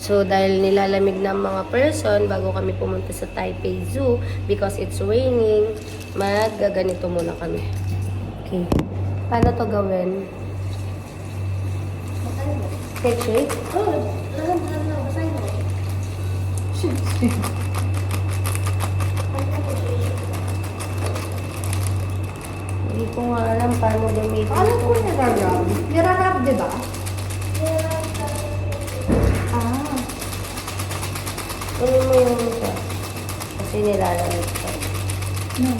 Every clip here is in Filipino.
So, dahil nilalamig ng mga person bago kami pumunta sa Taipei Zoo because it's raining, maggaganito muna kami. Okay. Paano to gawin? Shake? Oh, basahin mo. Shake. Hindi ko nga alam paano gamitin ito. Alam ko nirarab. Nirarab, di ba? Kunin mo yung isa. Kasi nilalamig ka. No.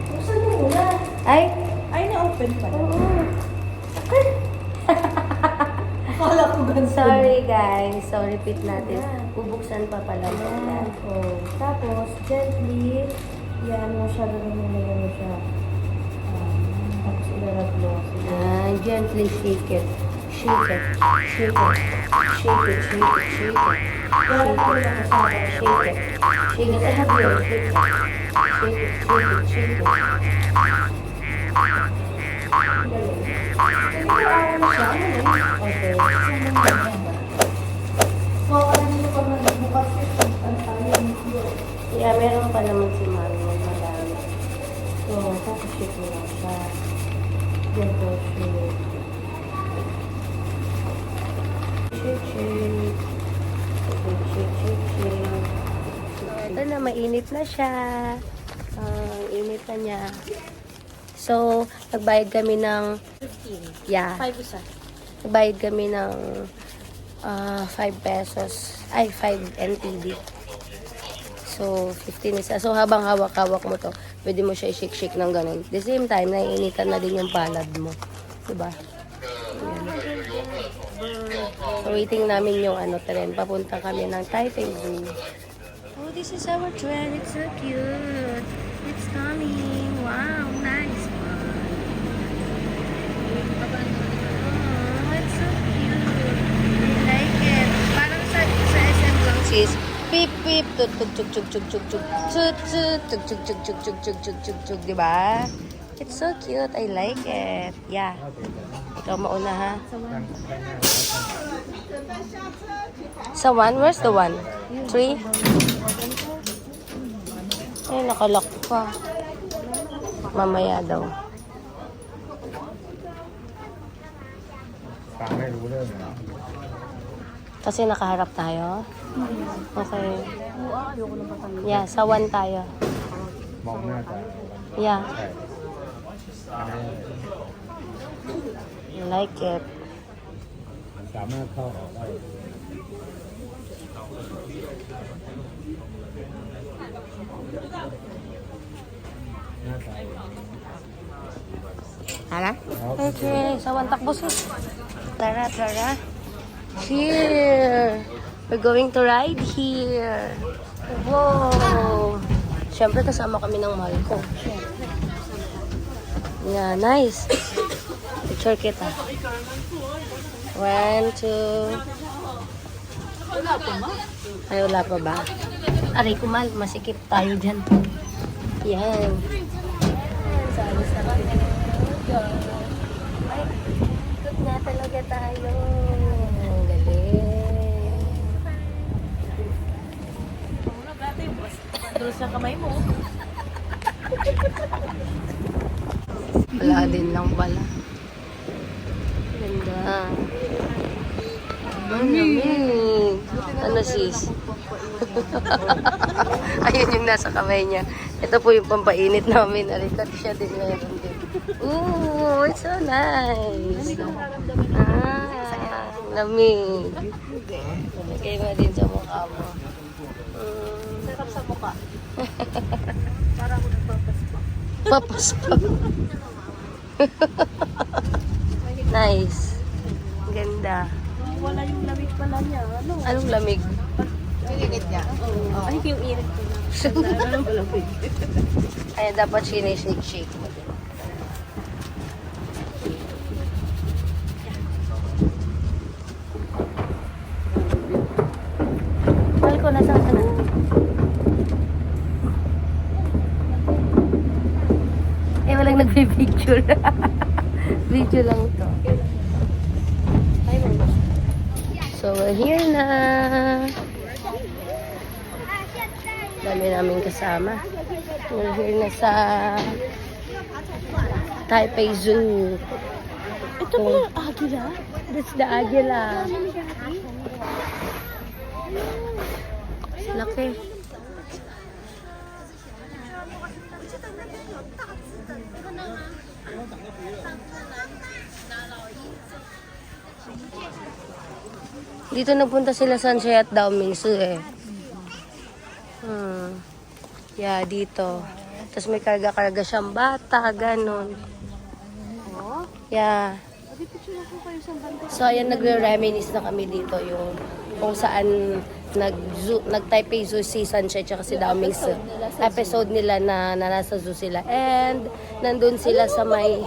Buksan mo muna. Ay! Ay, na-open pala. Oo. Akala ko ganun. Sorry guys. So, repeat natin. Bubuksan pa pala. Oh. Tapos, gently, yan mo siya, gano'n mo siya. Tapos, ilarap mo. Gently shake it. Shake it. Shake it. Shake it. Shake it. Shake it. Ilarap ko lang sa Shake it. Shake it. I have your shake it. Shake it. Shake it. Shake it. Okay. So, ano nyo pa magbukas ito? Ang tayo nito. Yeah, meron pa naman si Mami. Madami. So, tapos shake mo lang siya. Gentle shake. Shake, shake. Shake, shake, shake, shake. Ito na, mainit na siya. Init na niya. So, nagbayad kami ng 15. yeah. 5 isa. Nagbayad kami ng 5 pesos. Ay, 5 NTD. So, 15 isa. So, habang hawak-hawak mo to, pwede mo siya i-shake-shake ng ganun. The same time, naiinitan na din yung palad mo. Diba? Ayan. So, waiting namin yung tren. Papunta kami ng Taipei Zoo. Oh, this is our tren. It's so cute. It's coming. Wow, nice one. Oh, it's so cute. I like it. Parang sa SM lang sis. Pip, pip, tut, tut, tut, tut, tut, tut, tut, tut, tut, tut, tut, tut, tut, tut, tut, tut, tut, diba? It's so cute. I like it. Yeah. Ikaw mauna ha. Sa one? Where's the one? 3? Ay, nakalock pa. Mamaya daw. ฟังไม่รู้เรื่องเลย Kasi nakaharap tayo? Okay. Ayoko na patanggal. Yeah, sa one tayo. มองหน้าตา Yeah, ใช่อันนี้ I like it. มันสามารถเข้าออกได้หน้าตา Hala? Okay, sa one takbo sis. Tara, tara. Here. We're going to ride here. Wow. Siyempre kasama kami ng mahal ko. Yeah, nice. Picture kita. 1, 2. Ay, wala pa ba? Aray, kumal. Masikip tayo dyan. Yan. Sa alis na kami. Ay, ikot na talaga tayo. Ang galing. Dulos sa kamay mo. Wala din lang pala. Ganda. Ang lamig. Ano sis? Ayun yung nasa kamay niya. Ito po yung pampainit namin. Alikat siya din meron din. Ooh, it's so nice. Lamig. Lagay mo din sa mukha mo. Sarap sa mukha. Para ako nagpapaspak. Papaspak. Nice. Ganda. Wala yung lamig pala niya. Ano? Anong lamig? Init niya. Ay, yung init ko na. Ano ba lamig? Kaya dapat sinishake-shake mo din. Mahal ko, nasaan ka na? Eh, walang nagpipicture. Video lang to. So, We're here na. Dami namin kasama. We're here na sa Taipei Zoo. Ito ba yung agila? That's the Agila. Laki. Dito nagpunta sila Sanshay at Daomingsu eh. Yeah, dito. Tapos may karga-karga siyang bata, ganun. Oh? Yeah. Picture ako kayo sa banda. So, ayan, nagre-reminisce na kami dito yung kung saan nag-Taipei Zoo si Sanshay tsaka si Daomingsu. Episode nila na nasa zoo sila. And, nandun sila sa may,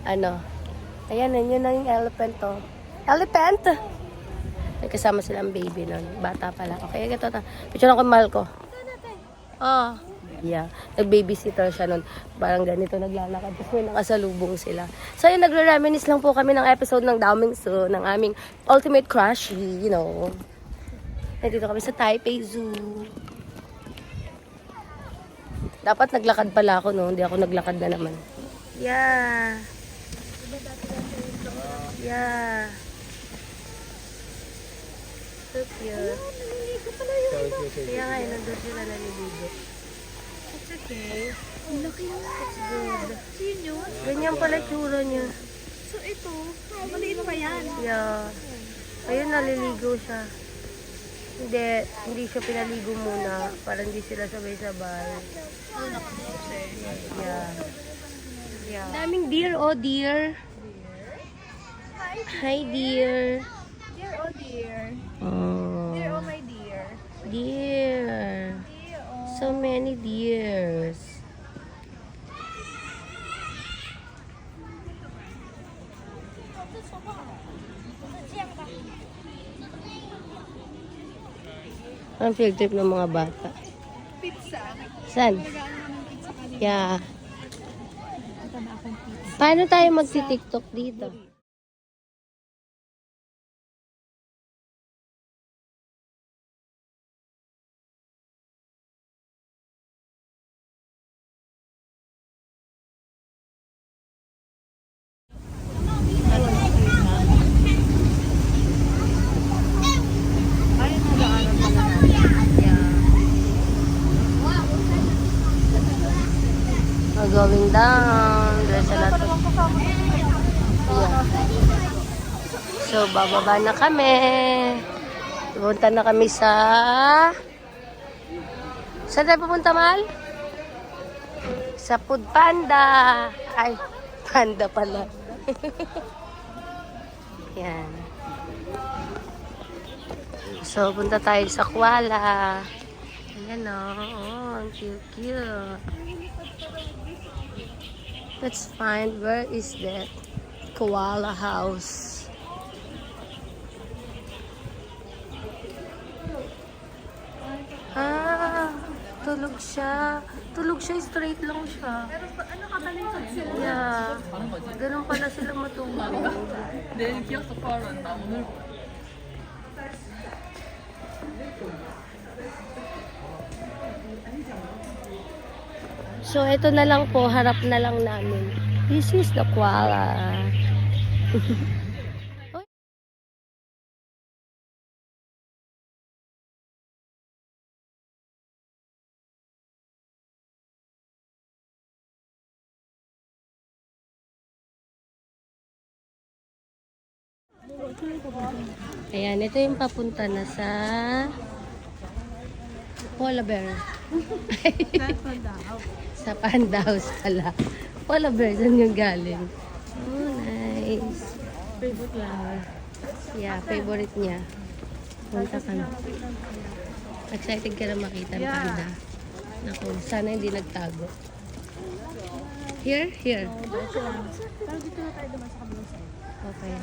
ayan, yun na yung elephant to. Elephant! May kasama silang baby nun. Bata pa lang. Okay, ito. Picture ako mahal ko. Oh. Yeah. Nag-babysitter siya nun. Parang ganito naglalakad. Tapos may nakasalubong sila. So, yun, nagre-reminisce lang po kami ng episode ng Daomingsu, ng aming ultimate crush, you know. Nandito kami sa Taipei Zoo. Dapat naglakad pala ako, no? Hindi ako naglakad na naman. Yeah. Yeah. So cute. Kaya nga, nandun sila naliligo. It's okay. Ang laki na. It's good. Sino yun? Ganyan pala tsura niya. So ito, maliit pa yan. Yeah. Ayun, naliligo siya. Hindi siya pinaligo muna para hindi sila sabay-sabay. Yeah. Yeah. Daming deer, oh deer. Hi deer. Dear, oh dear. Oh. Dear, oh my dear. Deer. So many deers. Ang field trip ng mga bata. Pizza. Saan? Nagaano ng pizza kanina. Yeah. Ito na akong pizza. Paano tayo magti-TikTok dito? Ay, nagaanan pala natin. Yeah. We're going down. There's a lot of... Yeah. So, bababa na kami. Pupunta na kami sa... Saan tayo pupunta, Mahal? Sa Food Panda. Ay, panda pala. Yan. So, punta tayo sa Kuala. Ayan o. Oh, ang cute. Let's find where is that koala house. Tulog siya. Tulog siya, straight lang siya. Pero ano kabaliktad sila? Yeah. Ganun pala sila matulog. 내 기억 속발은 나 오늘 So, ito na lang po. Harap na lang namin. This is the koala. Ayan, ito yung papunta na sa Polar Bear. Sa Panda House pala. Polar Bear, saan yung galing? Oh, nice. Favorite flower. Yeah, favorite niya. Punta ka na. Excited ka na makita ng panda. Naku, sana hindi nagtago. Here? Here. Pero dito na tayo duman sa kabilang side. Okay.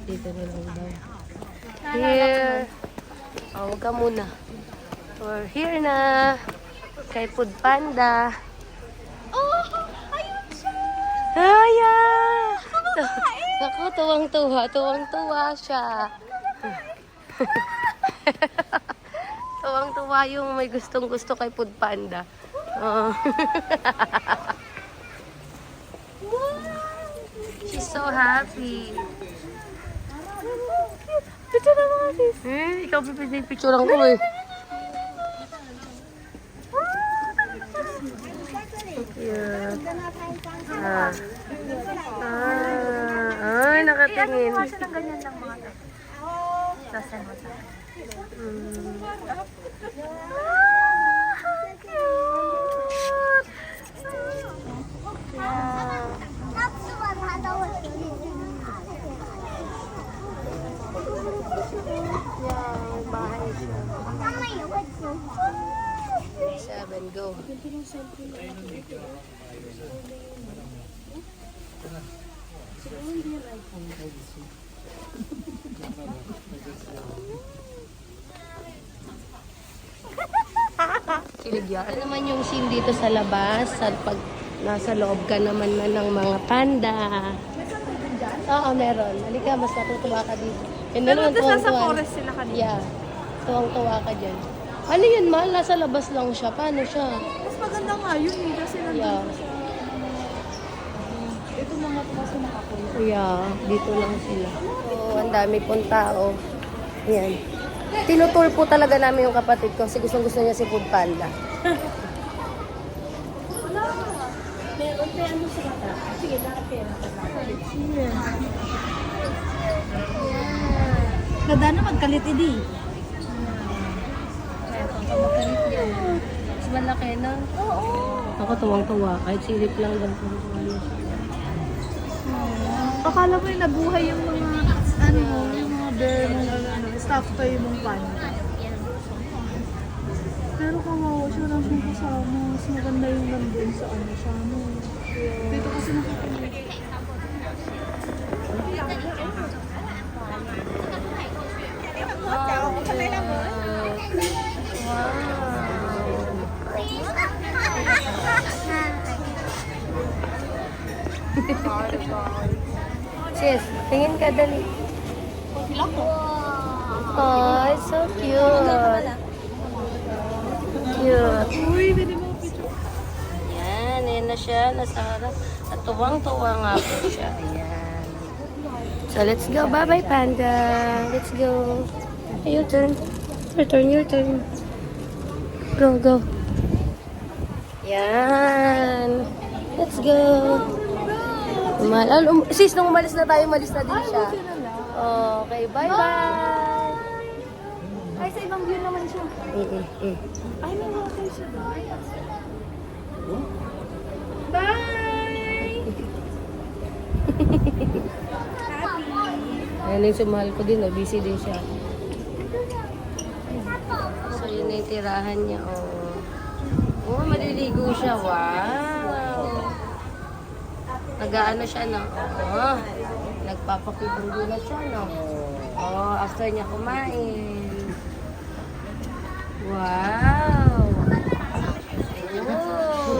Dito na lang daw. Here. Oh, huwag ka muna. We're here na. Kay Food Panda. Oh! Ayun siya! Ayan! Naku, tuwang-tuwa. Tuwang-tuwa siya. Tuwang-tuwa yung may gustong-gusto kay Food Panda. Oh. She's so happy. Picture na mga sis. Ikaw pipicture lang ko eh. Cute. Ay, nakatingin. Kasi ng ganyan lang mga to. Sasend mo sa akin. Seven, go. Kilig yan. Ano naman yung scene dito sa labas? Pag nasa loob ka naman na ng mga panda. Oo, meron. Halika, mas natutuwa ka dito. Pero doon sa forest sila kanina. Yeah. Tuwang-tuwa ka dyan. Ano yun, mahal? Nasa labas lang siya. Paano siya? Mas maganda nga yun eh. Kasi Yeah. ito mga tumaso nakakuha. Yeah, dito lang sila. Oh, ang dami pong tao. Yan. Tinutour po talaga namin yung kapatid ko kasi gustong-gusto niya si Food Panda. Meron pa ano sa mata. Sige, nakapera ka na. Ganda na magkalit idi. Kamakalit yan. Mas malaki na. Oo. Ako tuwang-tuwa. Kahit silip lang lang. Akala mo yung nabuhay yung mga ano, yung mga bear mong ano, staff toy mong pan. Pero kawawa siya lang siyang kasama. Mas maganda yung nandun sa ano siya. Ano. Dito kasi nakakalimutan. Sis, tingin ka dali. Oh, it's so cute. Cute. Uy, pwede mo picture. Yan, yan na siya. Nasa harap. At tuwang-tuwa nga po siya. Ayan. So, let's go. Bye-bye, Panda. Let's go. Your turn. Your turn, your turn. Go, go. Yan. Let's go. Sis, nung umalis na tayo, umalis na din siya. Okay, bye-bye. Ay, sa ibang view naman siya. Ay, may water siya. Bye! Ayan yung sumahal ko din, busy din siya. So, yun na yung tirahan niya, oh. Oh, maliligo siya, wow. Nag-aano siya, no? Oh, nagpapakibong-gulat siya, no? Oh, after niya kumain. Wow! Oh.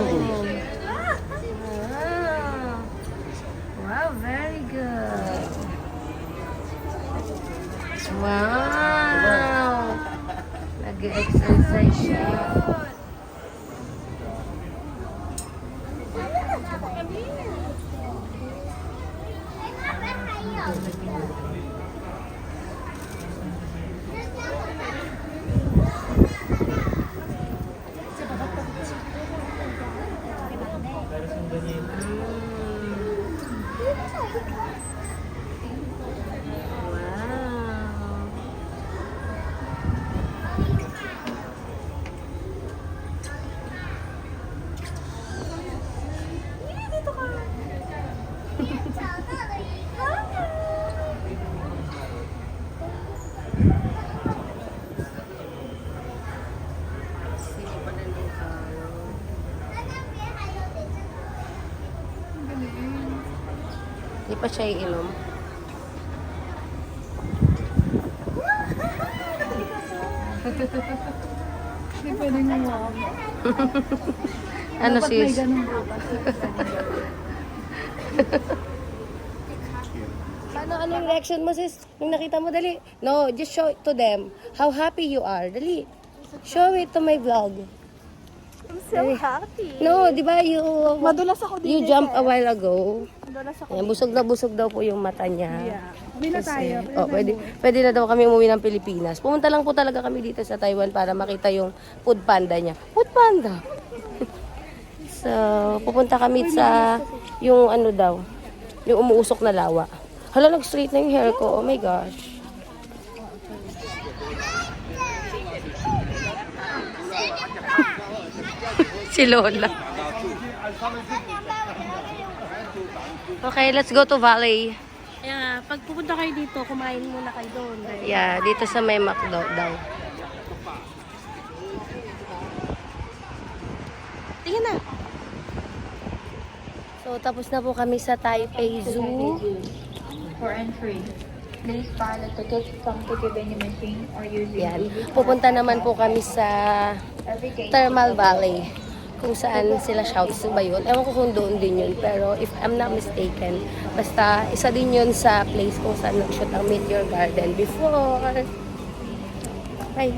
Wow, very good. Wow! Nag-exercise siya. Wow. Sino pa nandun ka? Di pa siya iinom? Hindi pwede nga mo. Ano Dapat may sis? ganun bukas. Ano yung reaction mo, sis? Nung nakita mo, dali. No, just show it to them. How happy you are. Dali. Show it to my vlog. I'm so happy. No, di ba Madulas ako dito. you jumped a while ago. Madulas ako. Ayan, busog na po yung mata niya. Yeah. Bila tayo. Pwede na daw kami umuwi ng Pilipinas. Pumunta lang po talaga kami dito sa Taiwan para makita yung food panda niya. Food panda! So, pupunta kami sa yung ano daw, yung umuusok na lawa. Hala, nag-straight na yung hair ko. Oh my gosh. Si Lola. Okay, let's go to Valley. Kaya pag pupunta kayo dito, kumain muna kayo doon. Yeah, dito sa may McDo daw. Tingnan na. So, tapos na po kami sa Taipei Zoo. For entry, please buy the tickets from ticket vending machine or using Yan. EasyCard. Pupunta naman po kami sa Every gate Thermal Valley. Kung saan sila shouts ba yun? Ewan ko kung doon din yun. Pero if I'm not mistaken, basta isa din yun sa place kung saan nag-shoot ang Meteor Garden before. Bye.